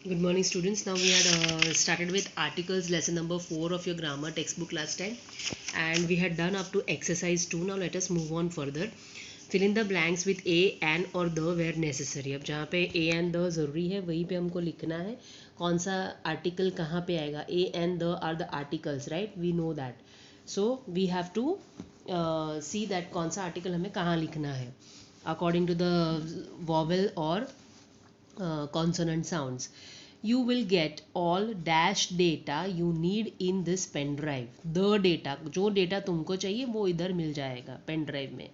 Good morning, students. Now we had started with articles lesson number 4 of your grammar textbook last time, and we had done up to exercise 2. Now let us move on further. Fill in the blanks with a, an और the where necessary. अब जहाँ पे a and the ज़रूरी है वहीं पे हमको लिखना है कौन सा article कहाँ पे आएगा. A and the are the articles, right? We know that. So we have to see that कौन सा article हमें कहाँ लिखना है according to the vowel or consonant sounds. You will get all dash data you need in this pen drive. The data, जो data तुमको चाहिए वो इधर मिल जाएगा pen drive में.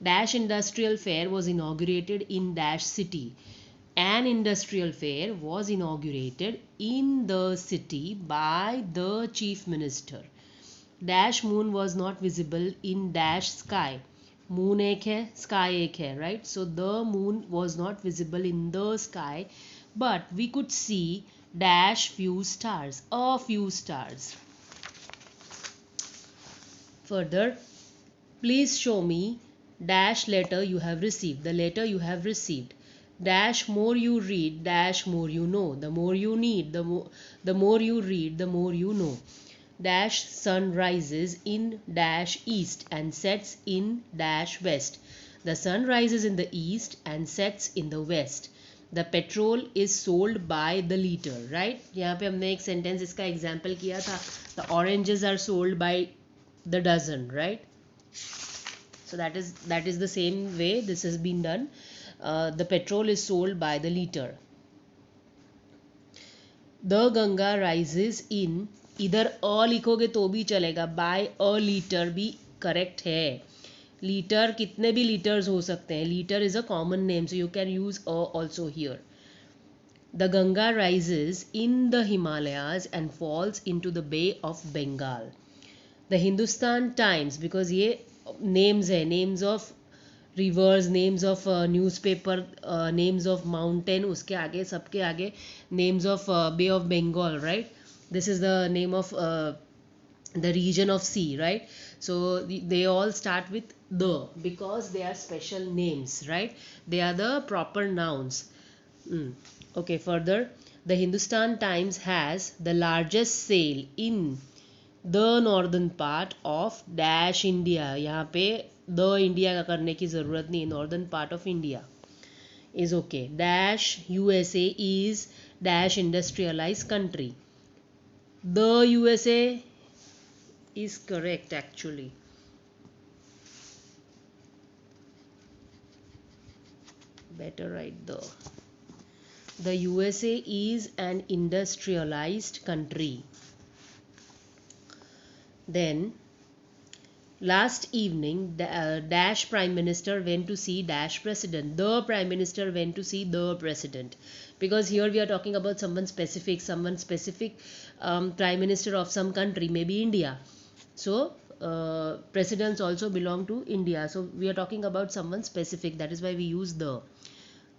Dash industrial fair was inaugurated in dash city. An industrial fair was inaugurated in the city by the chief minister. Dash moon was not visible in dash sky. Moon एक है, sky एक है, right? So the moon was not visible in the sky, but we could see dash few stars, a few stars. Further, please show me dash letter you have received. The letter you have received. Dash more you read, dash more you know. The more you need, the more you read, the more you know. Dash sun rises in dash east and sets in dash west. The sun rises in the east and sets in the west. The petrol is sold by the liter, right? यहाँ पे हमने एक sentence इसका example किया था. The oranges are sold by the dozen, right? So that is the same way this has been done. The petrol is sold by the liter. The Ganga rises in, इधर अ लिखोगे तो भी चलेगा, by a litre भी correct है. Litre कितने भी litres हो सकते हैं. Litre is a common name, so you can use a also here. The Ganga rises in the Himalayas and falls into the bay of Bengal. The Hindustan Times, because ये names है, names of rivers, names of newspaper, names of mountain, उसके आगे सबके आगे names of bay of Bengal, right? This is the name of the region of sea, right? So they all start with the, because they are special names, right? They are the proper nouns. Okay, further, the Hindustan Times has the largest sale in the northern part of dash India. यहाँ पे the India का करने की ज़रूरत नहीं, northern part of India is okay. Dash USA is dash industrialized country. The USA is correct actually. Better write the. The USA is an industrialized country. Then last evening dash prime minister went to see dash president. The prime minister went to see the president, because here we are talking about someone specific prime minister of some country, maybe India. So presidents also belong to India, so we are talking about someone specific, that is why we use the.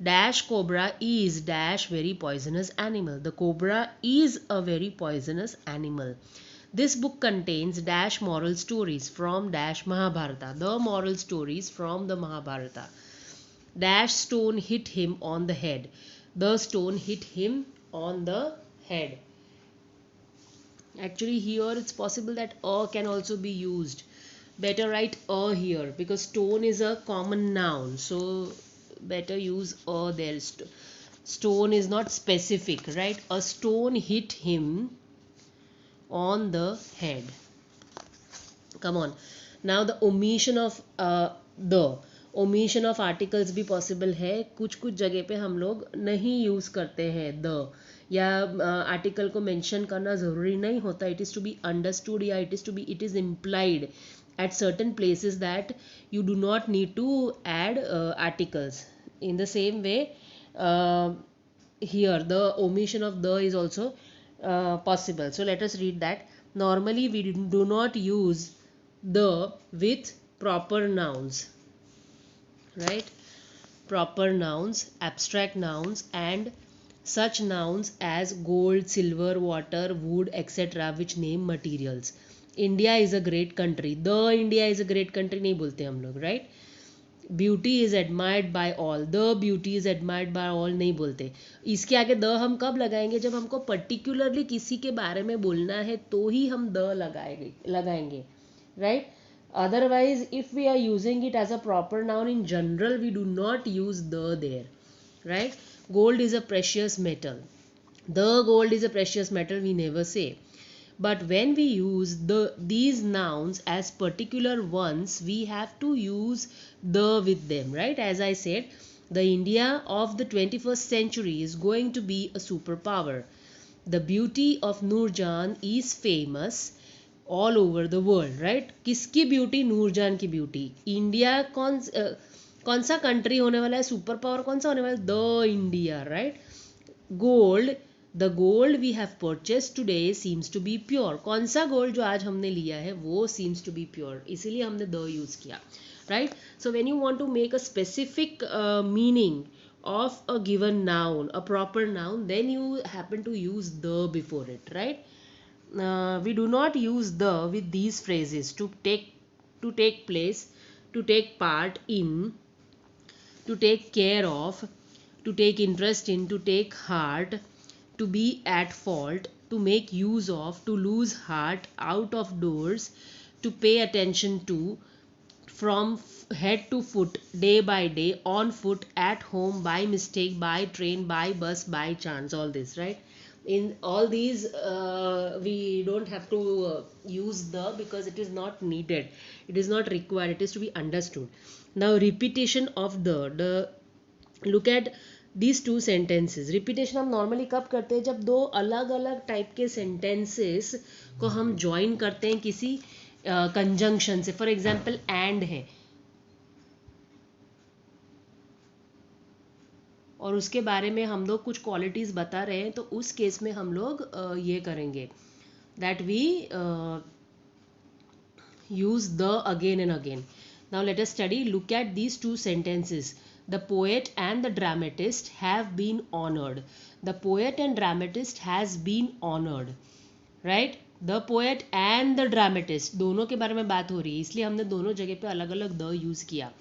Dash cobra is dash very poisonous animal. The cobra is a very poisonous animal. This book contains dash moral stories from dash Mahabharata. The moral stories from the Mahabharata. Dash stone hit him on the head. The stone hit him on the head. Actually here it's possible that a can also be used. Better write a here, because stone is a common noun, so better use a there. Stone is not specific, right? A stone hit him on the head. Come on. Now the omission of the omission of articles भी possible है. कुछ कुछ जगह पे हम लोग नहीं use करते हैं the, या आर्टिकल को मेंशन करना ज़रूरी नहीं होता. It is to be understood या it is implied at certain places that you do not need to add articles. In the same way, here the omission of the is also possible. So let us read that. Normally we do not use the with proper nouns, right? Proper nouns, abstract nouns, and such nouns as gold, silver, water, wood, etc., which name materials. India is a great country. The India is a great country नहीं बोलते हम लोग, right? Beauty is admired by all, the beauty is admired by all नहीं बोलते. इसके आगे the हम कब लगाएंगे? जब हमको पर्टिकुलरली किसी के बारे में बोलना है तो ही हम द लगाएंगे, right? Otherwise, if we are using it as a proper noun in general, we do not use the there, right? Gold is a precious metal. The gold is a precious metal, we never say. But when we use these nouns as particular ones, we have to use the with them, right? As I said, the India of the 21st century is going to be a superpower. The beauty of Noorjan is famous all over the world, right? किसकी beauty? Nur Jahan की beauty. India कौन सा country होने वाला है? Super power कौन सा होने वाला है? The India, right? Gold, the gold we have purchase today seems to be pure. कौन सा गोल्ड जो आज हमने लिया है वो सीम्स टू बी प्योर, इसीलिए हमने द यूज किया, right? So when you want to make a specific meaning of a given noun, a proper noun, then you happen to use the before it, right? We do not use the with these phrases to take place, to take part in, to take care of, to take interest in, to take heart, to be at fault, to make use of, to lose heart, out of doors, to pay attention to, from head to foot, day by day, on foot, at home, by mistake, by train, by bus, by chance, all this, right? In all these we don't have to use the, because it is not needed, it is not required, it is to be understood. Now repetition of the look at these two sentences. repetition हम normally कब करते हैं? जब दो अलग अलग type के sentences को हम join करते हैं किसी कंजंक्शन से. फॉर एग्जाम्पल एंड है और उसके बारे में हम लोग कुछ क्वालिटीज बता रहे हैं, तो उस केस में हम लोग ये करेंगे, that we use the again and again. Now let us study, look at these two sentences. The poet and the dramatist have been honored. The poet and dramatist has been honored, right? The poet and the dramatist, दोनों के बारे में बात हो रही है, इसलिए हमने दोनों जगह पे अलग अलग the use किया.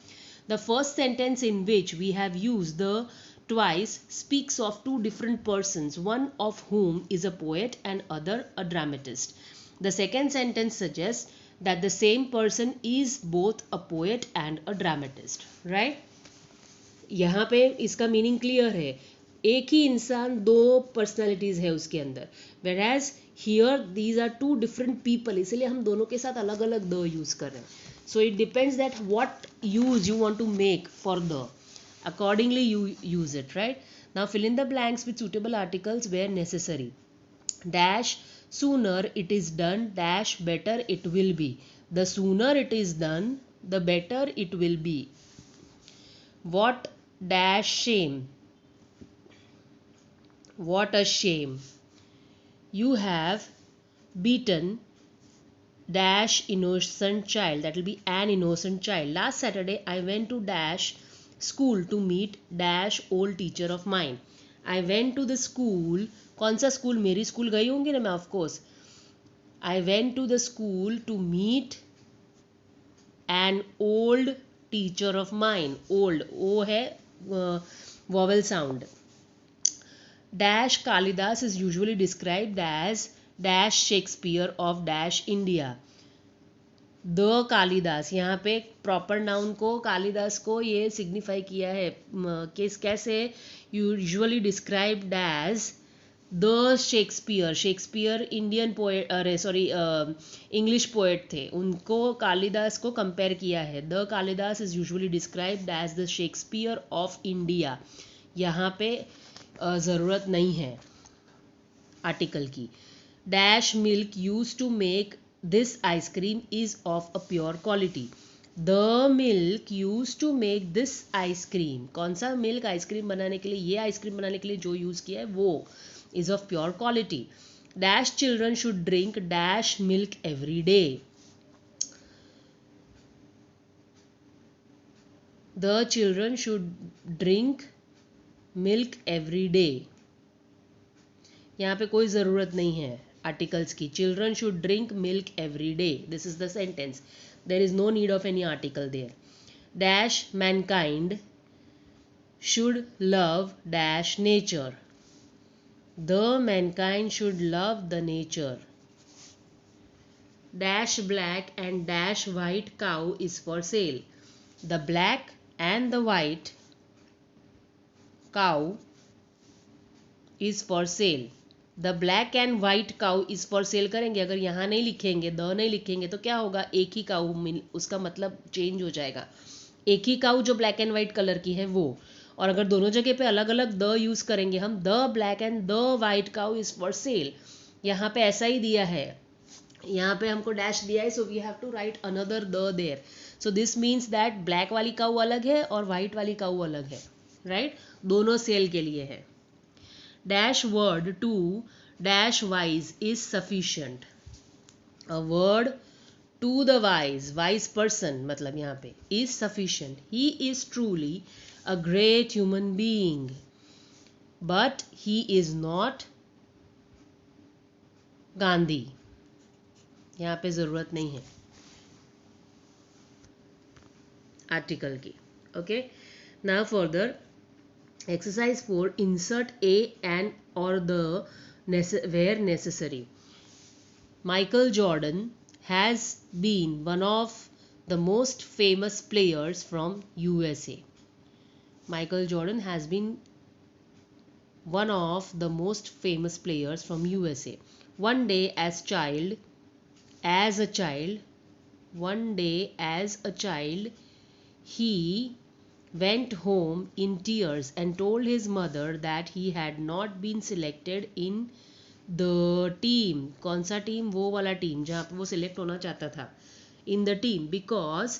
The first sentence in which we have used the twice speaks of two different persons, one of whom is a poet and other a dramatist. The second sentence suggests that the same person is both a poet and a dramatist, right? यहाँ पे इसका meaning clear है, एक ही इंसान दो personalities है उसके अंदर, whereas here these are two different people, इसलिए हम दोनों के साथ अलग अलग द यूज कर रहे हैं. So it depends that what use you want to make for the, accordingly you use it, right? Now fill in the blanks with suitable articles where necessary. Dash sooner it is done, dash better it will be. The sooner it is done, the better it will be. What dash shame, what a shame. You have beaten dash innocent child, that will be an innocent child. Last Saturday I went to dash school to meet dash old teacher of mine. I went to the school, कौन सा school? मेरी school गई होंगी ना मैं, of course. I went to the school to meet an old teacher of mine. Old, ओ है vowel sound. Dash Kalidas is usually described as dash Shakespeare of dash India. The Kalidas, यहाँ पे proper noun को, कालिदास को ये signify किया है किस कैसे, usually described as the Shakespeare. Shakespeare Indian poet, अरे सॉरी इंग्लिश पोएट थे, उनको कालिदास को कंपेयर किया है. The Kalidas is usually described as the Shakespeare of India. यहाँ पे ज़रूरत नहीं है आर्टिकल की. Dash milk use to make this ice cream is of a pure quality. The milk used to make this ice cream. कौन सा milk ice cream बनाने के लिए, ये आइसक्रीम बनाने के लिए जो यूज किया है वो is of pure quality. Dash children should drink dash milk every day. The children should drink milk every day. यहाँ पे कोई ज़रूरत नहीं है आर्टिकल्स की. Children should drink milk every day, this is the sentence, there is no need of any article there. dash mankind should love dash nature. The mankind should love the nature. Dash black and dash white cow is for sale. The black and the white cow is for sale. The black and white cow is for sale करेंगे, अगर यहाँ नहीं लिखेंगे, the नहीं लिखेंगे तो क्या होगा, एक ही काउ उसका मतलब चेंज हो जाएगा. एक ही काउ जो ब्लैक एंड वाइट कलर की है वो, और अगर दोनों जगह पे अलग अलग द यूज़ करेंगे हम, the black and the white cow is for sale. यहाँ पे ऐसा ही दिया है, यहाँ पे हमको डैश दिया है, so we have to write another the there. So this means that black वाली काउ अलग है और वाइट वाली काउ अलग है, राइट दोनों सेल के लिए है. Dash word to dash wise is sufficient. A word to the wise person मतलब यहाँ पे is sufficient. He is truly a great human being, but he is not Gandhi. यहाँ पे ज़रूरत नहीं है आर्टिकल की. Okay, now further. Exercise 4. Insert a and or the where necessary. Michael Jordan has been one of the most famous players from USA. Michael Jordan has been one of the most famous players from USA. One day as a child, he went home in tears and told his mother that he had not been selected in the team. कौन सा team, वो वाला team जहाँ पे वो select होना चाहता था, in the team, because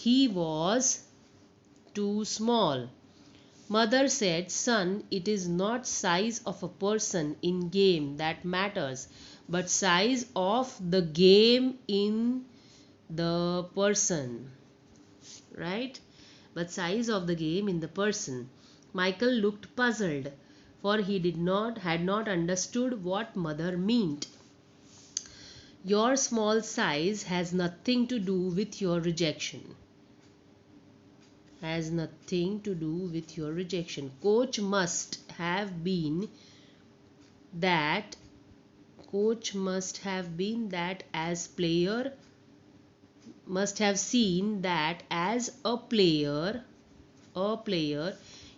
he was too small. Mother said, son, it is not size of a person in game that matters, but size of the game in the person, right? But size of the game in the person. Michael looked puzzled, for he had not understood what mother meant. Your small size has nothing to do with your rejection. Has nothing to do with your rejection. Coach must have been that as player must have seen that as a player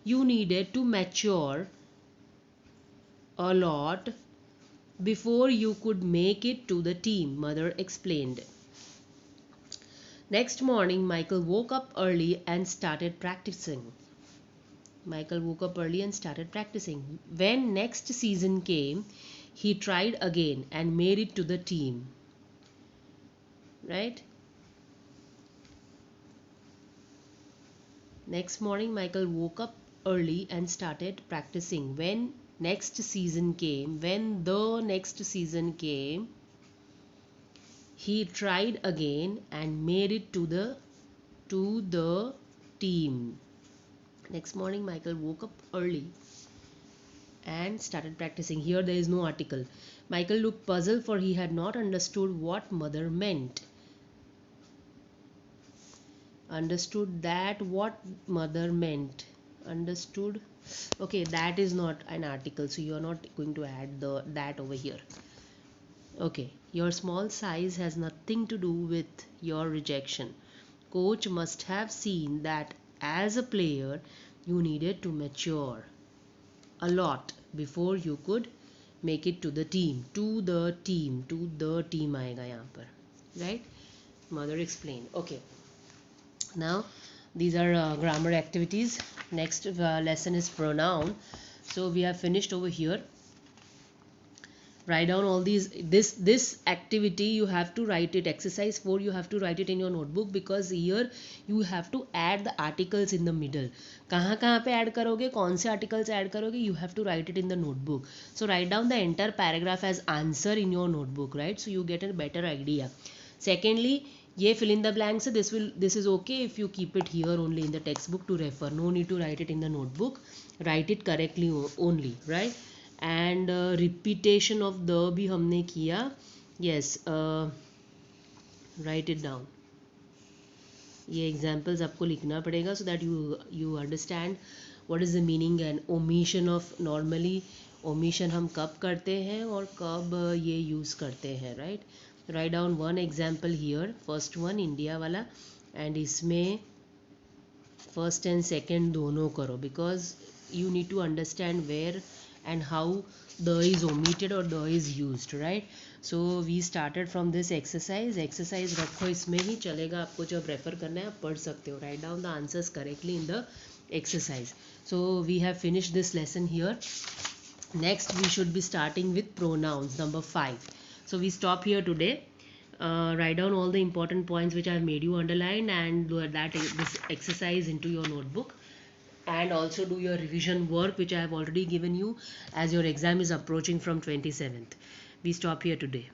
you needed to mature a lot before you could make it to the team, mother explained. Next morning, Michael woke up early and started practicing. When next season came, he tried again and made it to the team, right? Next morning, Michael woke up early and started practicing. When the next season came, he tried again and made it to the team. Next morning, Michael woke up early and started practicing. Here there is no article. Michael looked puzzled, for he had not understood what mother meant. Understood that what mother meant. Understood. Okay, that is not an article, so you are not going to add that over here. Okay, your small size has nothing to do with your rejection. Coach must have seen that as a player you needed to mature a lot before you could make it to the team. To the team आएगा यहाँ पर, right? Mother explained. Okay. Now these are grammar activities. Next lesson is pronoun. So we have finished over here. Write down all these. This activity you have to write it. Exercise 4 you have to write it in your notebook, because here you have to add the articles in the middle. कहाँ कहाँ पे add करोगे, कौन से articles add करोगे, you have to write it in the notebook. So write down the entire paragraph as answer in your notebook, right? So you get a better idea. Secondly, ये fill in the blanks, this is okay if you keep it here only in the textbook to refer. No need to write it in the notebook. Write it correctly only, right? And repetition of the भी हमने किया. Yes, write it down. ये examples आपको लिखना पड़ेगा so that you understand what is the meaning and omission of normally omission हम कब करते हैं और कब ये यूज़ करते हैं, right. Write down one example here, first one India वाला, एंड इसमें फर्स्ट एंड सेकेंड दोनों करो because you need to understand where and how the is omitted or the is used, right. So we started from this exercise रखो, इसमें ही चलेगा, आपको जब refer करना है आप पढ़ सकते हो. write down the answers correctly in the exercise. So we have finished this lesson here. Next we should be starting with pronouns, number 5. So we stop here today. Write down all the important points which I have made you underline and do this exercise into your notebook, and also do your revision work which I have already given you as your exam is approaching from 27th. We stop here today.